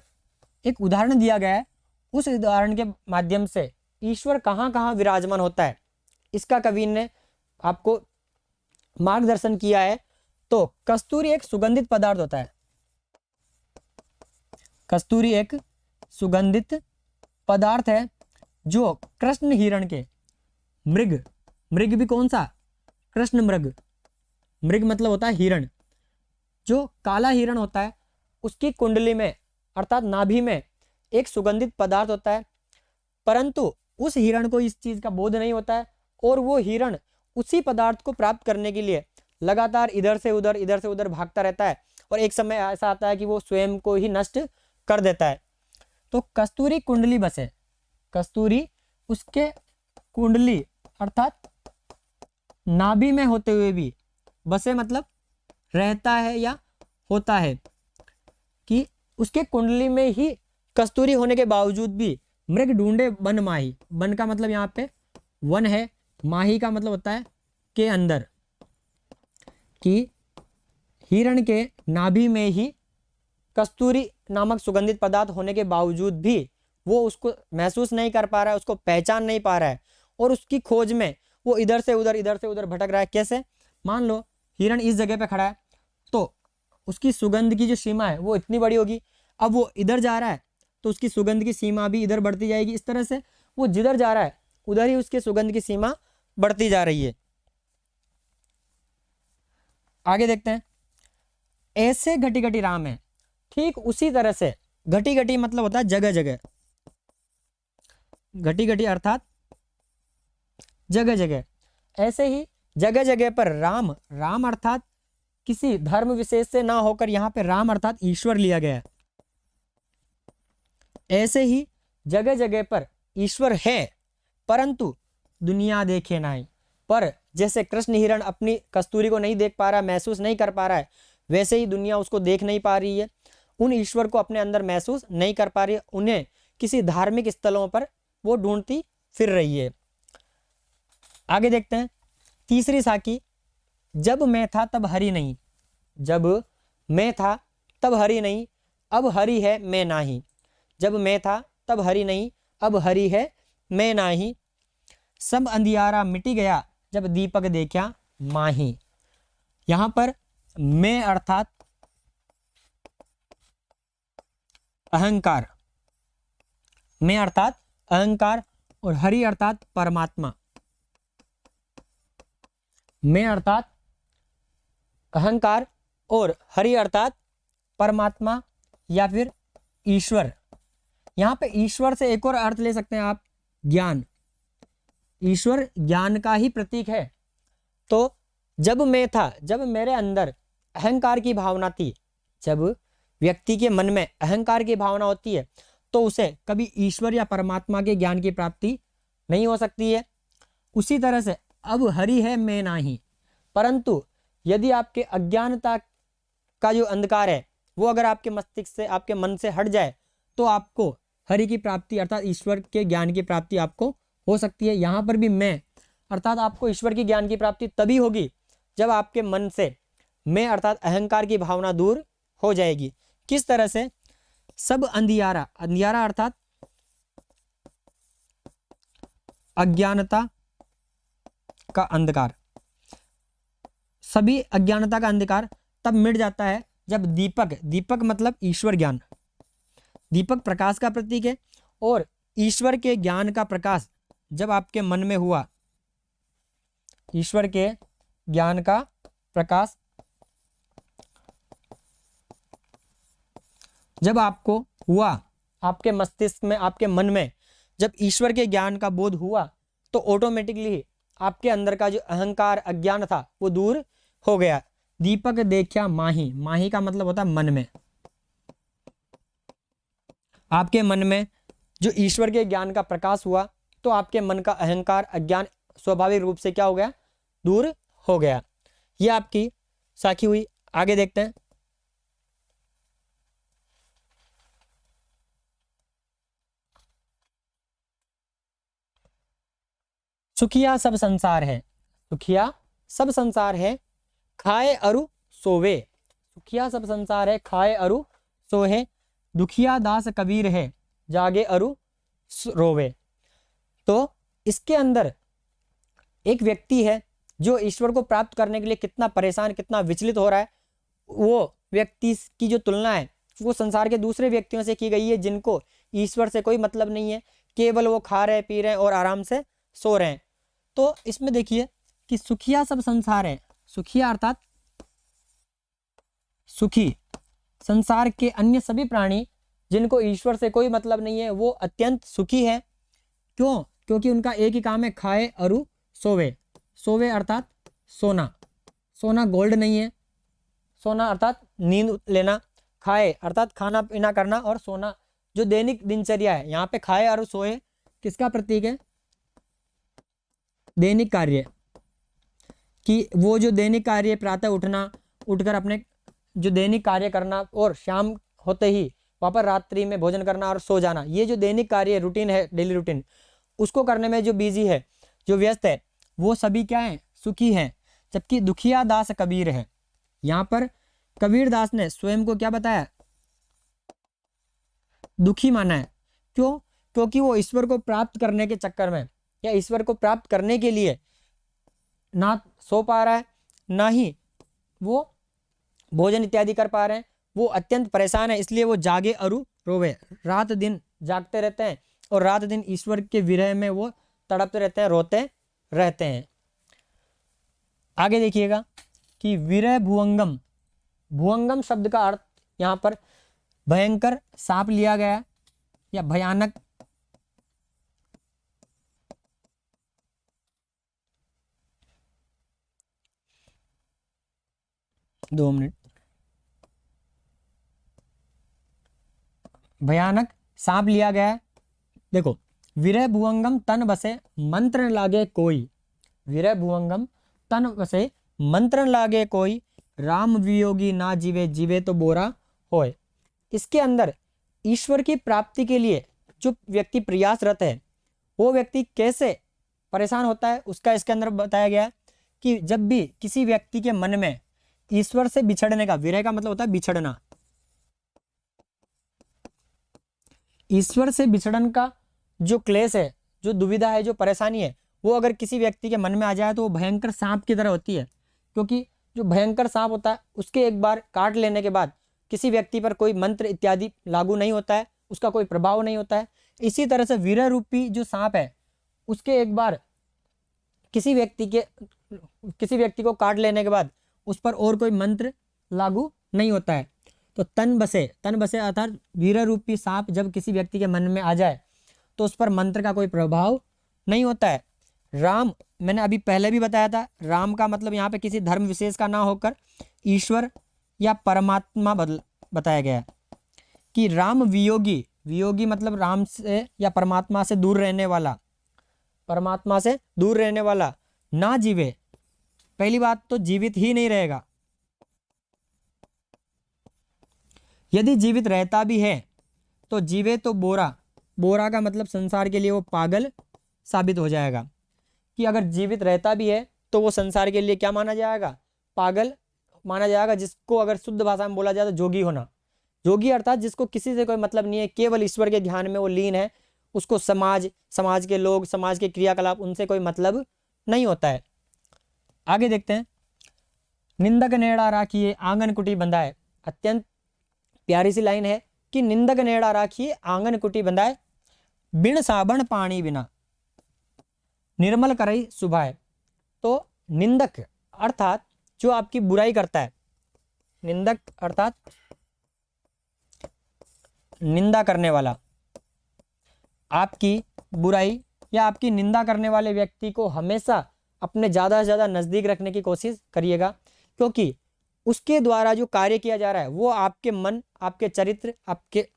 एक उदाहरण दिया गया है, उस उदाहरण के माध्यम से ईश्वर कहाँ कहाँ विराजमान होता है इसका कवि ने आपको मार्गदर्शन किया है। तो कस्तूरी एक सुगंधित पदार्थ होता है, कस्तूरी एक सुगंधित पदार्थ है जो कृष्ण हिरण के, मृग, मृग भी कौन सा? कृष्ण मृग, मृग मतलब होता है हिरण, जो काला हिरण होता है उसकी कुंडली में अर्थात नाभि में एक सुगंधित पदार्थ होता है। परंतु उस हिरण को इस चीज का बोध नहीं होता है और वो हिरण उसी पदार्थ को प्राप्त करने के लिए लगातार इधर से उधर भागता रहता है और एक समय ऐसा आता है कि वो स्वयं को ही नष्ट कर देता है। तो कस्तूरी कुंडली बसे, कस्तूरी उसके कुंडली अर्थात नाभि में होते हुए भी, बसे मतलब रहता है या होता है, कि उसके कुंडली में ही कस्तूरी होने के बावजूद भी मृग ढूंढे वन माही, वन का मतलब यहाँ पे वन है, माही का मतलब होता है के अंदर, कि हिरण के नाभि में ही कस्तूरी नामक सुगंधित पदार्थ होने के बावजूद भी वो उसको महसूस नहीं कर पा रहा है, उसको पहचान नहीं पा रहा है और उसकी खोज में वो इधर से उधर भटक रहा है। कैसे? मान लो हिरण इस जगह पे खड़ा है तो उसकी सुगंध की जो सीमा है वो इतनी बड़ी होगी, अब वो इधर जा रहा है तो उसकी सुगंध की सीमा भी इधर बढ़ती जाएगी। इस तरह से वो जिधर जा रहा है उधर ही उसके सुगंध की सीमा बढ़ती जा रही है। आगे देखते हैं, ऐसे घटी घटी राम है, ठीक उसी तरह से घटी घटी मतलब होता है जगह जगह, घटी घटी अर्थात जगह जगह, ऐसे ही जगह जगह पर राम, राम अर्थात किसी धर्म विशेष से ना होकर यहाँ पे राम अर्थात ईश्वर लिया गया है। ऐसे ही जगह जगह पर ईश्वर है परंतु दुनिया देखे नहीं। पर जैसे कृष्ण हिरण अपनी कस्तूरी को नहीं देख पा रहा, महसूस नहीं कर पा रहा है, वैसे ही दुनिया उसको देख नहीं पा रही है, उन ईश्वर को अपने अंदर महसूस नहीं कर पा रही है, उन्हें किसी धार्मिक स्थलों पर वो ढूंढती फिर रही है। आगे देखते हैं, तीसरी साखी, जब मैं था तब हरि नहीं, जब मैं था तब हरि नहीं, अब हरि है मैं नाही। जब मैं था तब हरि नहीं, अब हरि है मैं नाही। सब अंधियारा मिटी गया, जब दीपक देखा माही। यहां पर मैं अर्थात अहंकार, मैं अर्थात अहंकार और हरि अर्थात परमात्मा। मैं अर्थात अहंकार और हरि अर्थात परमात्मा या फिर ईश्वर। यहां पे ईश्वर से एक और अर्थ ले सकते हैं आप, ज्ञान। ईश्वर ज्ञान का ही प्रतीक है। तो जब मैं था, जब मेरे अंदर अहंकार की भावना थी, जब व्यक्ति के मन में अहंकार की भावना होती है तो उसे कभी ईश्वर या परमात्मा के ज्ञान की प्राप्ति नहीं हो सकती है। उसी तरह से अब हरि है मैं नाही, परंतु यदि आपके अज्ञानता का जो अंधकार है वो अगर आपके मस्तिष्क से, आपके मन से हट जाए तो आपको हरि की प्राप्ति अर्थात ईश्वर के ज्ञान की प्राप्ति आपको हो सकती है। यहाँ पर भी मैं अर्थात आपको ईश्वर की ज्ञान की प्राप्ति तभी होगी जब आपके मन से मैं अर्थात अहंकार की भावना दूर हो जाएगी। किस तरह से? सब अंधियारा, अंधियारा अर्थात अज्ञानता का अंधकार, सभी अज्ञानता का अंधकार तब मिट जाता है जब दीपक, दीपक मतलब ईश्वर ज्ञान, दीपक प्रकाश का प्रतीक है, और ईश्वर के ज्ञान का प्रकाश जब आपके मन में हुआ, ईश्वर के ज्ञान का प्रकाश जब आपको हुआ, आपके मस्तिष्क में, आपके मन में जब ईश्वर के ज्ञान का बोध हुआ तो ऑटोमेटिकली आपके अंदर का जो अहंकार अज्ञान था वो दूर हो गया। दीपक देखा माही, माही का मतलब होता है मन में। आपके मन में जो ईश्वर के ज्ञान का प्रकाश हुआ तो आपके मन का अहंकार अज्ञान स्वाभाविक रूप से क्या हो गया? दूर हो गया। ये आपकी साखी हुई। आगे देखते हैं, सुखिया सब संसार है, सुखिया सब संसार है, खाए अरु सोवे। सुखिया सब संसार है, खाए अरु सोहे, दुखिया दास कबीर है, जागे अरु रोवे। तो इसके अंदर एक व्यक्ति है जो ईश्वर को प्राप्त करने के लिए कितना परेशान, कितना विचलित हो रहा है। वो व्यक्ति की जो तुलना है वो संसार के दूसरे व्यक्तियों से की गई है जिनको ईश्वर से कोई मतलब नहीं है, केवल वो खा रहे, पी रहे हैं और आराम से सो रहे हैं। तो इसमें देखिए कि सुखिया सब संसार है, सुखिया अर्थात सुखी, संसार के अन्य सभी प्राणी जिनको ईश्वर से कोई मतलब नहीं है वो अत्यंत सुखी है। क्यों? क्योंकि उनका एक ही काम है, खाए अरु सोवे। सोवे अर्थात सोना, सोना गोल्ड नहीं है, सोना अर्थात नींद लेना, खाए अर्थात खाना पीना करना, और सोना जो दैनिक दिनचर्या है। यहाँ पे खाए और सोए किसका प्रतीक है? दैनिक कार्य, कि वो जो दैनिक कार्य, प्रातः उठना, उठकर अपने जो दैनिक कार्य करना और शाम होते ही वापस रात्रि में भोजन करना और सो जाना, ये जो दैनिक कार्य रूटीन है, डेली रूटीन, उसको करने में जो बिजी है, जो व्यस्त है, वो सभी क्या है? सुखी हैं। जबकि दुखिया दास कबीर है। यहाँ पर कबीर दास ने स्वयं को क्या बताया? दुखी माना है। क्यों? क्योंकि वो ईश्वर को प्राप्त करने के चक्कर में या ईश्वर को प्राप्त करने के लिए ना सो पा रहा है, ना ही वो भोजन इत्यादि कर पा रहे हैं। वो अत्यंत परेशान है, इसलिए वो जागे अरु रोवे, रात दिन जागते रहते हैं और रात दिन ईश्वर के विरह में वो तड़पते रहते हैं, रोते रहते हैं। आगे देखिएगा कि विरह भुवंगम, भुवंगम शब्द का अर्थ यहाँ पर भयंकर सांप लिया गया या भयानक। दो मिनट। भयानक सांप लिया गया है। देखो, विरह भुवंगम तन बसे मंत्र न लागे कोई, विरह भुवंगम तन बसे मंत्र न लागे कोई, राम वियोगी ना जीवे जीवे तो बोरा होए। इसके अंदर ईश्वर की प्राप्ति के लिए जो व्यक्ति प्रयासरत है वो व्यक्ति कैसे परेशान होता है उसका इसके अंदर बताया गया है कि जब भी किसी व्यक्ति के मन में ईश्वर से बिछड़ने का, विरह का मतलब होता है बिछड़ना, ईश्वर से बिछड़न का जो क्लेश है, जो दुविधा है, जो परेशानी है, वो अगर किसी व्यक्ति के मन में आ जाए तो वो भयंकर सांप की तरह होती है। क्योंकि जो भयंकर सांप होता है उसके एक बार काट लेने के बाद किसी व्यक्ति पर कोई मंत्र इत्यादि लागू नहीं होता है, उसका कोई प्रभाव नहीं होता है। इसी तरह से विरह रूपी जो सांप है उसके एक बार किसी व्यक्ति को काट लेने के बाद उस पर और कोई मंत्र लागू नहीं होता है। तो तन बसे अर्थात वीर रूपी सांप जब किसी व्यक्ति के मन में आ जाए तो उस पर मंत्र का कोई प्रभाव नहीं होता है। राम, मैंने अभी पहले भी बताया था, राम का मतलब यहाँ पे किसी धर्म विशेष का ना होकर ईश्वर या परमात्मा बताया गया है कि राम वियोगी, वियोगी मतलब राम से या परमात्मा से दूर रहने वाला, परमात्मा से दूर रहने वाला ना जीवे। पहली बात तो जीवित ही नहीं रहेगा, यदि जीवित रहता भी है तो जीवे तो बोरा, बोरा का मतलब संसार के लिए वो पागल साबित हो जाएगा। कि अगर जीवित रहता भी है तो वो संसार के लिए क्या माना जाएगा, पागल माना जाएगा। जिसको अगर शुद्ध भाषा में बोला जाए तो जोगी होना, जोगी अर्थात जिसको किसी से कोई मतलब नहीं है, केवल ईश्वर के ध्यान में वो लीन है, उसको समाज के लोग, समाज के क्रियाकलाप, उनसे कोई मतलब नहीं होता है। आगे देखते हैं, निंदक नेड़ा राखिए आंगन कुटी बंधाए। अत्यंत प्यारी सी लाइन है कि निंदक नेड़ा राखिए आंगन कुटी बंधाए, बिन साबण पानी बिना निर्मल करई सुभाए। तो निंदक अर्थात जो आपकी बुराई करता है, निंदक अर्थात निंदा करने वाला, आपकी बुराई या आपकी निंदा करने वाले व्यक्ति को हमेशा अपने ज़्यादा से ज़्यादा नज़दीक रखने की कोशिश करिएगा। क्योंकि उसके द्वारा जो कार्य किया जा रहा है वो आपके मन, आपके चरित्र, आपके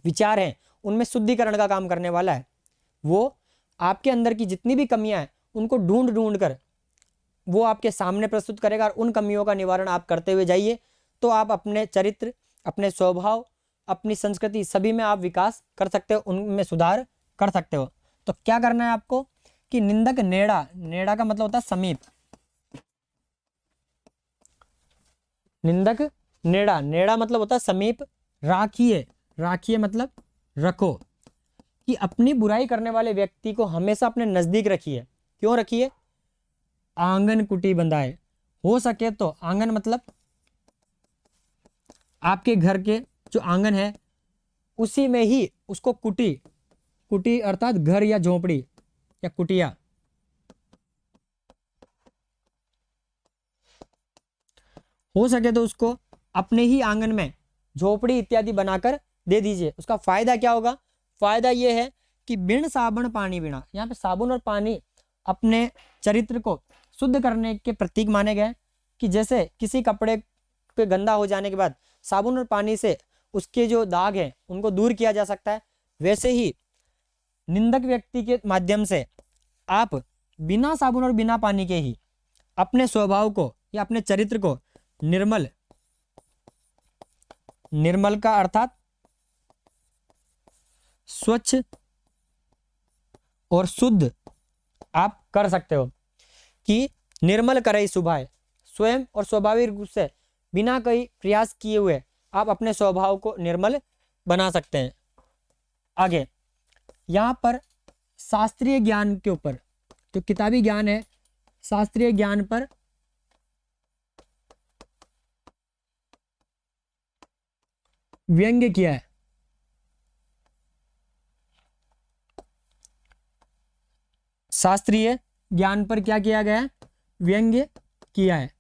विचार हैं उनमें शुद्धिकरण का काम करने वाला है। वो आपके अंदर की जितनी भी कमियां हैं उनको ढूंढ ढूंढ कर वो आपके सामने प्रस्तुत करेगा और उन कमियों का निवारण आप करते हुए जाइए तो आप अपने चरित्र, अपने स्वभाव, अपनी संस्कृति सभी में आप विकास कर सकते हो, उनमें सुधार कर सकते हो। तो क्या करना है आपको कि निंदक नेड़ा, नेड़ा का मतलब होता है समीप, निंदक नेड़ा, नेड़ा मतलब होता है समीप, राखिए, राखिए मतलब रखो, कि अपनी बुराई करने वाले व्यक्ति को हमेशा अपने नजदीक रखिए। क्यों रखिए, आंगन कुटी बंधाए, हो सके तो आंगन मतलब आपके घर के जो आंगन है उसी में ही उसको कुटी, कुटी अर्थात घर या झोपड़ी या कुटिया, हो सके तो उसको अपने ही आंगन में झोपड़ी इत्यादि बनाकर दे दीजिए। उसका फायदा क्या होगा, फायदा यह है कि बिन साबुन पानी बिना, यहाँ पे साबुन और पानी अपने चरित्र को शुद्ध करने के प्रतीक माने गए। कि जैसे किसी कपड़े पे गंदा हो जाने के बाद साबुन और पानी से उसके जो दाग हैं उनको दूर किया जा सकता है, वैसे ही निंदक व्यक्ति के माध्यम से आप बिना साबुन और बिना पानी के ही अपने स्वभाव को या अपने चरित्र को निर्मल, निर्मल का अर्थात स्वच्छ और शुद्ध आप कर सकते हो। कि निर्मल करे सुभाए, स्वयं और स्वाभाविक रूप से बिना कोई प्रयास किए हुए आप अपने स्वभाव को निर्मल बना सकते हैं। आगे यहाँ पर शास्त्रीय ज्ञान के ऊपर, जो किताबी ज्ञान है, शास्त्रीय ज्ञान पर व्यंग्य किया है। शास्त्रीय ज्ञान पर क्या किया गया है, व्यंग्य किया है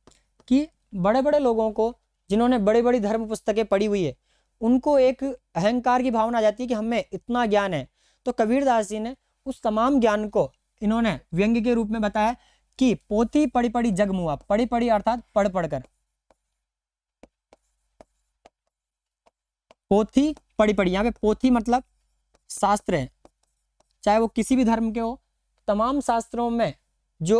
कि बड़े बड़े लोगों को, जिन्होंने बड़ी बड़ी धर्म पुस्तकें पढ़ी हुई है, उनको एक अहंकार की भावना आ जाती है कि हमें इतना ज्ञान है। तो कबीरदास जी ने उस तमाम ज्ञान को इन्होंने व्यंग्य के रूप में बताया कि पोथी पढ़ी पढ़ी जग मुआ, पढ़ी पढ़ी अर्थात पढ़ पढ़कर, पोथी पढ़ी पढ़ी, यहाँ पे पोथी मतलब शास्त्र है, चाहे वो किसी भी धर्म के हो, तमाम शास्त्रों में जो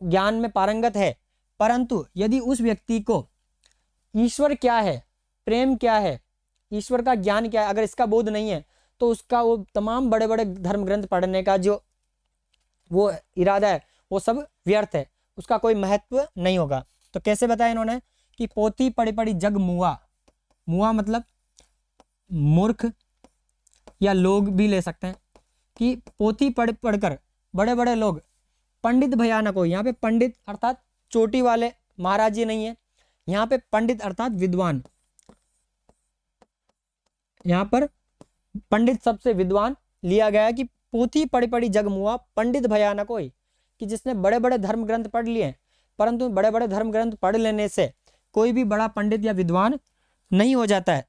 ज्ञान में पारंगत है, परंतु यदि उस व्यक्ति को ईश्वर क्या है, प्रेम क्या है, ईश्वर का ज्ञान क्या है, अगर इसका बोध नहीं है, तो उसका वो तमाम बड़े बड़े धर्म ग्रंथ पढ़ने का जो वो इरादा है वो सब व्यर्थ है, उसका कोई महत्व नहीं होगा। तो कैसे बताया इन्होंने कि पोथी पढ़ी पढ़ी जग मुआ, मुआ मतलब मूर्ख या लोग भी ले सकते हैं, कि पोथी पढ़ पढ़कर बड़े बड़े लोग, पंडित भयानक हो, यहाँ पे पंडित अर्थात चोटी वाले महाराज जी नहीं है, यहाँ पे पंडित अर्थात विद्वान, यहाँ पर पंडित सबसे विद्वान लिया गया है कि पोथी पढ़ी पढ़ी जग मुआ, पंडित भयानक होई, कि जिसने बड़े बड़े धर्म ग्रंथ पढ़ लिए, परंतु बड़े बड़े धर्म ग्रंथ पढ़ लेने से कोई भी बड़ा पंडित या विद्वान नहीं हो जाता है,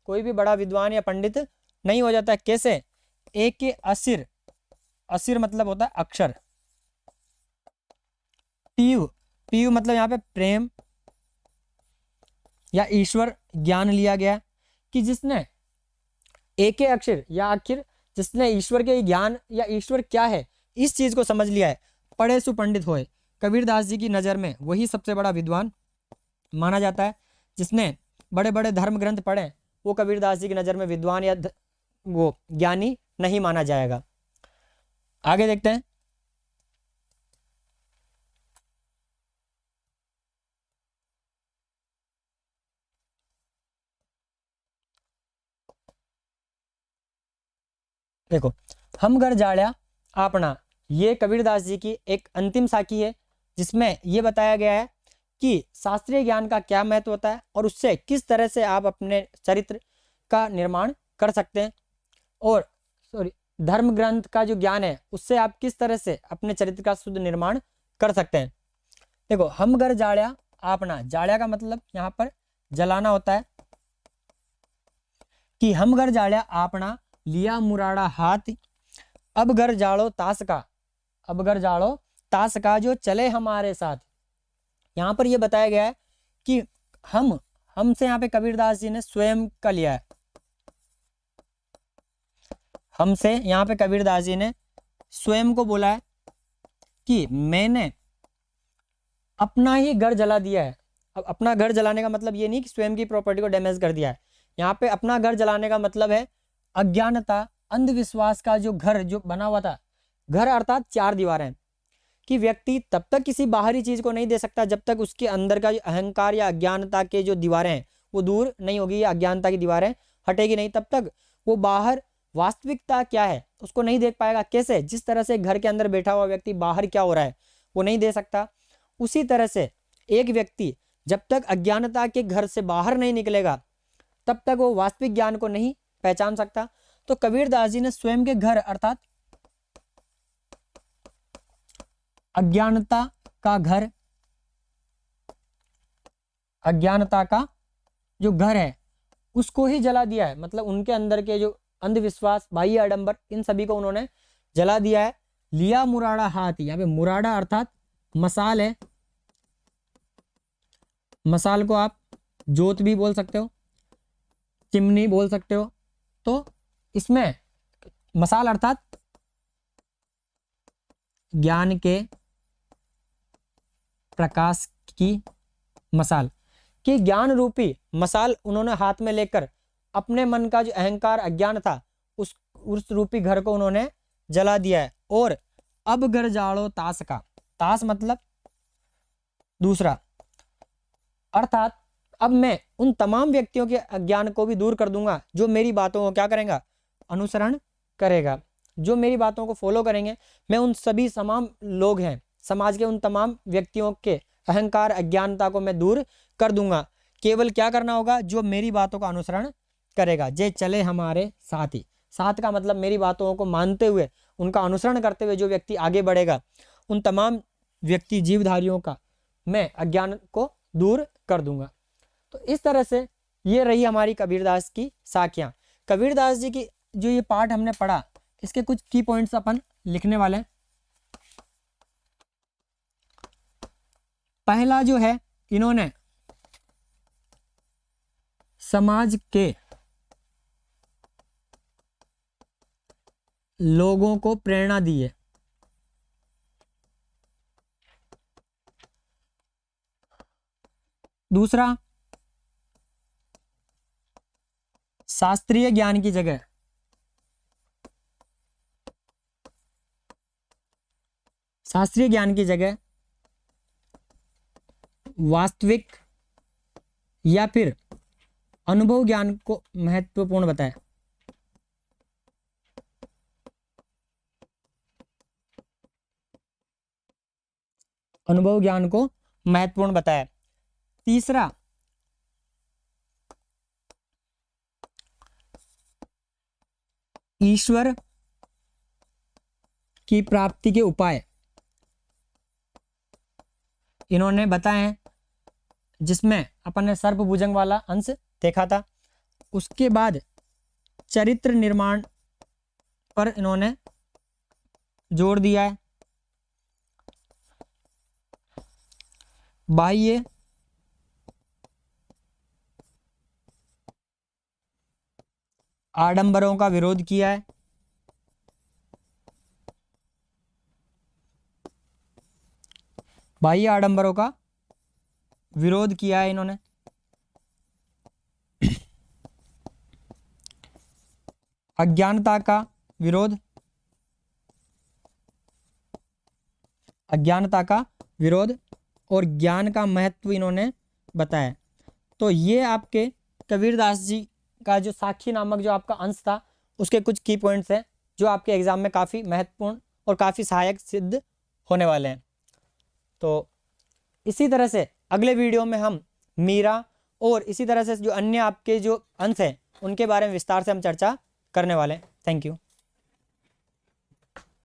कोई भी बड़ा विद्वान या पंडित नहीं हो जाता है। कैसे? एक के असिर, असिर मतलब होता है अक्षर, पीयू, पीयू मतलब यहाँ पे प्रेम या ईश्वर ज्ञान लिया गया कि जिसने एक अक्षर या आखिर जिसने ईश्वर के ज्ञान या ईश्वर क्या है इस चीज को समझ लिया है, पढ़े सु पंडित होए। कबीरदास जी की नज़र में वही सबसे बड़ा विद्वान माना जाता है, जिसने बड़े बड़े धर्म ग्रंथ पढ़े वो कबीरदास जी की नज़र में विद्वान या वो ज्ञानी नहीं माना जाएगा। आगे देखते हैं। देखो, हम घर जाड़िया आपना, ये कबीरदास जी की एक अंतिम साखी है जिसमें ये बताया गया है कि शास्त्रीय ज्ञान का क्या महत्व होता है और उससे किस तरह से आप अपने चरित्र का निर्माण कर सकते हैं, और धर्म ग्रंथ का जो ज्ञान है उससे आप किस तरह से अपने चरित्र का शुद्ध निर्माण कर सकते हैं। देखो, हम घर जाड़िया आपना, जाड़िया का मतलब यहाँ पर जलाना होता है कि हम घर जाड़िया आपना, लिया मुराड़ा हाथ, अब घर जाड़ो ताश का, अब घर जाड़ो ताश का जो चले हमारे साथ। यहाँ पर यह बताया गया है कि हमसे यहाँ पे कबीरदास जी ने स्वयं का लिया है, हमसे यहाँ पे कबीरदास जी ने स्वयं को बोला है कि मैंने अपना ही घर जला दिया है। अब अपना घर जलाने का मतलब ये नहीं कि स्वयं की प्रॉपर्टी को डैमेज कर दिया है, यहाँ पे अपना घर जलाने का मतलब है अज्ञानता, अंधविश्वास का जो घर जो बना हुआ था, घर अर्थात चार दीवारें, कि व्यक्ति तब तक किसी बाहरी चीज को नहीं दे सकता जब तक उसके अंदर का अहंकार या अज्ञानता के जो दीवारें हैं वो दूर नहीं होगी, या अज्ञानता की दीवारें हटेगी नहीं, तब तक वो बाहर वास्तविकता क्या है उसको नहीं देख पाएगा। कैसे? जिस तरह से घर के अंदर बैठा हुआ व्यक्ति बाहर क्या हो रहा है वो नहीं दे सकता, उसी तरह से एक व्यक्ति जब तक अज्ञानता के घर से बाहर नहीं निकलेगा तब तक वो वास्तविक ज्ञान को नहीं पहचान सकता। तो कबीरदास जी ने स्वयं के घर अर्थात अज्ञानता का घर, अज्ञानता का जो घर है उसको ही जला दिया है, मतलब उनके अंदर के जो अंधविश्वास, बाह्य आडंबर, इन सभी को उन्होंने जला दिया है। लिया मुराड़ा हाथ, यहाँ पे मुराड़ा अर्थात मसाल है, मसाल को आप जोत भी बोल सकते हो, चिमनी बोल सकते हो। तो इसमें मसाल अर्थात ज्ञान के प्रकाश की मसाल, कि ज्ञान रूपी मसाल उन्होंने हाथ में लेकर अपने मन का जो अहंकार अज्ञान था उस रूपी घर को उन्होंने जला दिया है। और अब घर जाड़ो ताश का, ताश मतलब दूसरा, अर्थात अब मैं उन तमाम व्यक्तियों के अज्ञान को भी दूर कर दूंगा जो मेरी बातों को क्या करेगा, अनुसरण करेगा, जो मेरी बातों को फॉलो करेंगे। मैं उन सभी तमाम लोग हैं समाज के, उन तमाम व्यक्तियों के अहंकार अज्ञानता को मैं दूर कर दूंगा। केवल क्या करना होगा, जो मेरी बातों का अनुसरण करेगा। जे चले हमारे साथ ही, साथ का मतलब मेरी बातों को मानते हुए उनका अनुसरण करते हुए जो व्यक्ति आगे बढ़ेगा, उन तमाम व्यक्ति जीवधारियों का मैं अज्ञान को दूर कर दूंगा। तो इस तरह से ये रही हमारी कबीरदास की साखियां। कबीरदास जी की जो ये पाठ हमने पढ़ा, इसके कुछ की पॉइंट्स अपन लिखने वाले हैं। पहला जो है, इन्होंने समाज के लोगों को प्रेरणा दी है। दूसरा, शास्त्रीय ज्ञान की जगह वास्तविक या फिर अनुभव ज्ञान को महत्वपूर्ण बताया। अनुभव ज्ञान को महत्वपूर्ण बताया। तीसरा, ईश्वर की प्राप्ति के उपाय इन्होंने बताए हैं, जिसमें अपन ने सर्पभुजंग वाला अंश देखा था। उसके बाद चरित्र निर्माण पर इन्होंने जोर दिया है। बाह्य आडंबरों का विरोध किया है। बाह्य आडंबरों का विरोध किया है इन्होंने। अज्ञानता का विरोध, और ज्ञान का महत्व इन्होंने बताया। तो ये आपके कबीरदास जी का जो साखी नामक जो आपका अंश था, उसके कुछ की पॉइंट्स हैं जो आपके एग्जाम में काफ़ी महत्वपूर्ण और काफ़ी सहायक सिद्ध होने वाले हैं। तो इसी तरह से अगले वीडियो में हम मीरा और इसी तरह से जो अन्य आपके जो अंश हैं उनके बारे में विस्तार से हम चर्चा करने वाले हैं। Thank you.